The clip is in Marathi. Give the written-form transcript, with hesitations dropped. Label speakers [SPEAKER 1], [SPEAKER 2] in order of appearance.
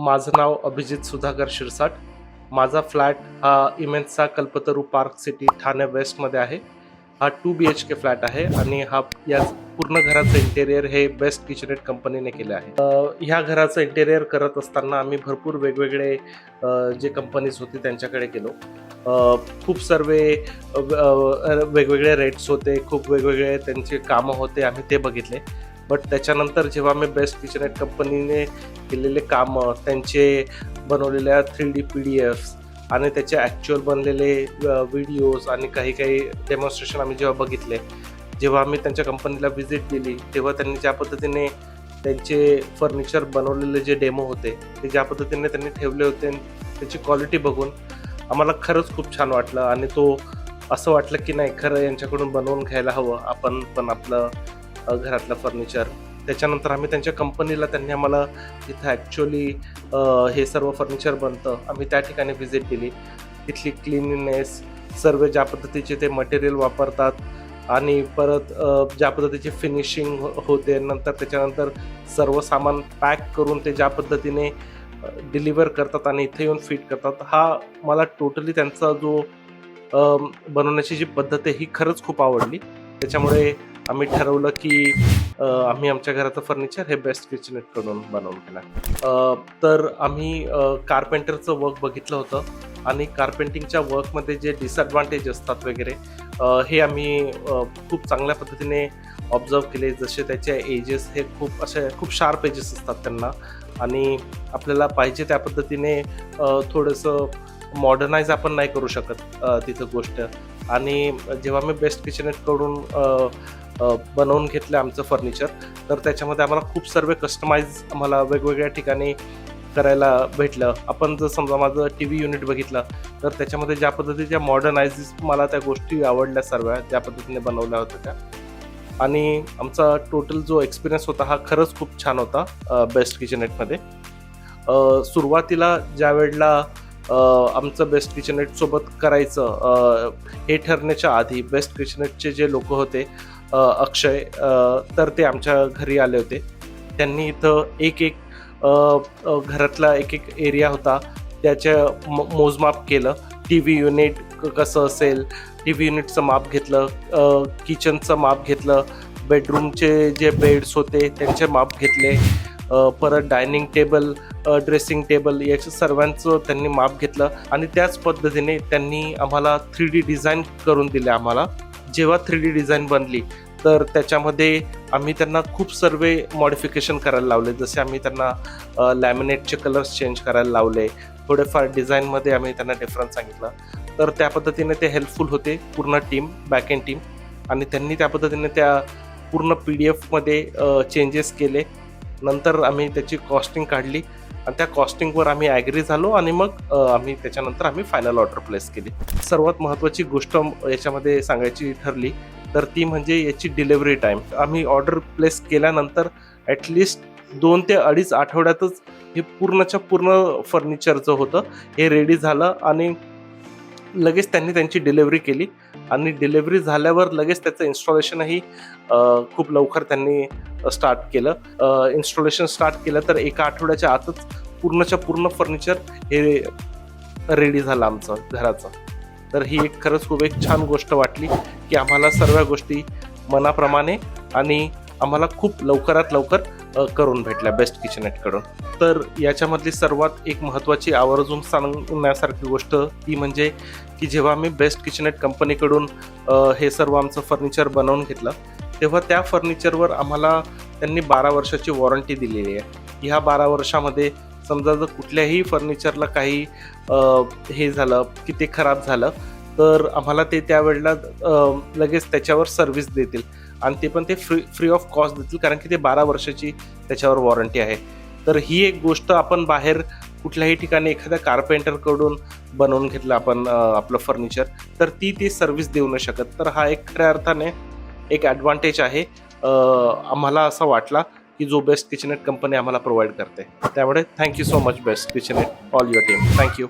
[SPEAKER 1] माझं नाव अभिजित सुधाकर शिरसाट. माझा फ्लॅट हा इमेन्सचा कल्पतरू पार्क सिटी ठाणे वेस्टमध्ये आहे. हा 2 BHK फ्लॅट आहे आणि या पूर्ण घराचं इंटेरियर हे बेस्ट किचनेट कंपनीने केलं आहे. ह्या घराचं इंटेरियर करत असताना आम्ही भरपूर वेगवेगळे जे कंपनीज होते त्यांच्याकडे गेलो. खूप सर्व वेगवेगळे रेट्स होते, खूप वेगवेगळे त्यांचे कामं होते, आम्ही ते बघितले. बट त्याच्यानंतर जेव्हा आम्ही बेस्ट किचनेट कंपनीने केलेले कामं, त्यांचे बनवलेल्या 3D PDFs आणि त्याचे ॲक्च्युअल बनलेले व्हिडिओज आणि काही डेमॉन्स्ट्रेशन आम्ही जेव्हा बघितले, जेव्हा आम्ही त्यांच्या कंपनीला व्हिजिट दिली, तेव्हा त्यांनी ज्या पद्धतीने त्यांचे फर्निचर बनवलेले जे डेमो होते ते ज्या पद्धतीने त्यांनी ठेवले होते, त्याची क्वालिटी बघून आम्हाला खरंच खूप छान वाटलं आणि असं वाटलं की नाही, खरं यांच्याकडून बनवून घ्यायला हवं आपण पण आपलं घरातलं फर्निचर. त्याच्यानंतर आम्ही त्यांच्या कंपनीला, त्यांनी आम्हाला तिथं ॲक्च्युअली हे सर्व फर्निचर बनतं, आम्ही त्या ठिकाणी व्हिजिट दिली. तिथली क्लिननेस, सर्व ज्या पद्धतीचे ते मटेरियल वापरतात आणि परत ज्या पद्धतीची फिनिशिंग होते, नंतर त्याच्यानंतर सर्व सामान पॅक करून ते ज्या पद्धतीने डिलिव्हर करतात आणि इथे येऊन फिट करतात, हा मला टोटली त्यांचा जो बनवण्याची जी पद्धत आहे ही खरंच खूप आवडली. त्याच्यामुळे आम्ही ठरवलं की आम्ही आमच्या घराचं फर्निचर हे बेस्ट किचनेटकडून बनवून घेणार. तर आम्ही कार्पेंटरचं वर्क बघितलं होतं आणि कार्पेंटिंगच्या वर्कमध्ये जे डिसएडव्हान्टेज असतात वगैरे हे आम्ही खूप चांगल्या पद्धतीने ऑब्झर्व केले. जसे त्याचे एजेस हे खूप शार्प एजेस असतात त्यांना आणि आपल्याला पाहिजे त्या पद्धतीने थोडंसं मॉडर्नाइज आपण नाही करू शकत तिथं गोष्ट. आणि जेव्हा मी बेस्ट किचनेटकडून बनवून घेतलं आमचं फर्निचर, तर त्याच्यामध्ये आम्हाला खूप सर्व कस्टमाइज आम्हाला वेगवेगळ्या ठिकाणी करायला भेटलं. आपण जर समजा माझं TV युनिट बघितलं, तर त्याच्यामध्ये ज्या पद्धतीच्या मॉडर्नाइजेस मला त्या गोष्टी आवडल्या, सर्व ज्या पद्धतीने बनवल्या होत्या त्या. आणि आमचा टोटल जो एक्सपिरियन्स होता हा खरंच खूप छान होता बेस्ट किचनेटमध्ये. सुरुवातीला ज्या वेळेला आमचं बेस्ट किचनेटसोबत करायचं हे ठरण्याच्या आधी बेस्ट किचनेटचे जे लोक होते, अक्षय, तर ते आमच्या घरी आले होते. त्यांनी इथं घरातला एक एरिया होता त्याचं मोजमाप केलं. TV युनिट कसं असेल, TV युनिटचं माप घेतलं, किचनचं माप घेतलं, बेडरूमचे जे बेड्स होते त्यांचे माप घेतले, परत डायनिंग टेबल, ड्रेसिंग टेबल याच्या सर्वांचं त्यांनी माप घेतलं आणि त्याच पद्धतीने त्यांनी आम्हाला 3D डिझाईन करून दिले. आम्हाला जेव्हा 3D डिझाईन बनली, तर त्याच्यामध्ये आम्ही त्यांना खूप सर्व मॉडिफिकेशन करायला लावले. जसे आम्ही त्यांना लॅमिनेटचे कलर्स चेंज करायला लावले, थोडेफार डिझाईनमध्ये आम्ही त्यांना डिफरन्स सांगितलं. तर त्या पद्धतीने ते हेल्पफुल होते, पूर्ण टीम, बॅक एंड टीम. आणि त्यांनी त्या पद्धतीने त्या पूर्ण PDFमध्ये चेंजेस केले. नंतर आम्ही त्याची कॉस्टिंग काढली आणि त्या कॉस्टिंगवर आम्ही ॲग्री झालो आणि मग त्याच्यानंतर आम्ही फायनल ऑर्डर प्लेस केली. सर्वात महत्त्वाची गोष्ट याच्यामध्ये सांगायची ठरली तर ती म्हणजे याची डिलिव्हरी टाईम. आम्ही ऑर्डर प्लेस केल्यानंतर ॲटलिस्ट 2 ते 2.5 आठवड्यातच हे पूर्णच्या पूर्ण फर्निचर जो होतं हे रेडी झालं आणि लगेच त्यांनी त्यांची डिलिव्हरी केली. आणि डिलिव्हरी झाल्यावर लगेच त्याचं इन्स्टॉलेशनही खूप लवकर त्यांनी स्टार्ट केलं. इन्स्टॉलेशन स्टार्ट केलं तर एका आठवड्याच्या आतच पूर्णच्या पूर्ण फर्निचर हे रेडी झालं आमचं घराचं. तर ही खरंच खूप छान गोष्ट वाटली की आम्हाला सर्व गोष्टी मनाप्रमाणे आणि आम्हाला खूप लवकरात लवकर करून भेटल्या बेस्ट किचनेटकडून. तर याच्यामधली सर्वात एक महत्त्वाची आवर्जून सांगण्यासारखी गोष्ट ती म्हणजे की जेव्हा आम्ही बेस्ट किचनेट कंपनीकडून हे सर्व आमचं फर्निचर बनवून घेतलं, तेव्हा त्या फर्निचरवर आम्हाला त्यांनी 12 वर्षाची वॉरंटी दिलेली आहे. ह्या 12 वर्षामध्ये समजा जर कुठल्याही फर्निचरला काही हे झालं की ते खराब झालं, तर आम्हाला ते त्यावेळेला लगेच त्याच्यावर सर्व्हिस देतील आणि ते पण फ्री ऑफ कॉस्ट देतील, कारण की ते 12 वर्षाची त्याच्यावर वॉरंटी आहे. तर ही एक गोष्ट आपण बाहेर कुठल्याही ठिकाणी एखाद्या कार्पेंटरकडून बनवून घेतलं आपण आपलं फर्निचर, तर ती सर्व्हिस देऊ नाही शकत. तर हा एक खऱ्या अर्थाने एक ॲडव्हान्टेज आहे आम्हाला असा वाटला की जो बेस्ट किचनेट कंपनी आम्हाला प्रोव्हाइड करते. त्यामुळे thank you so much Best Kitchenette, all your team. Thank you.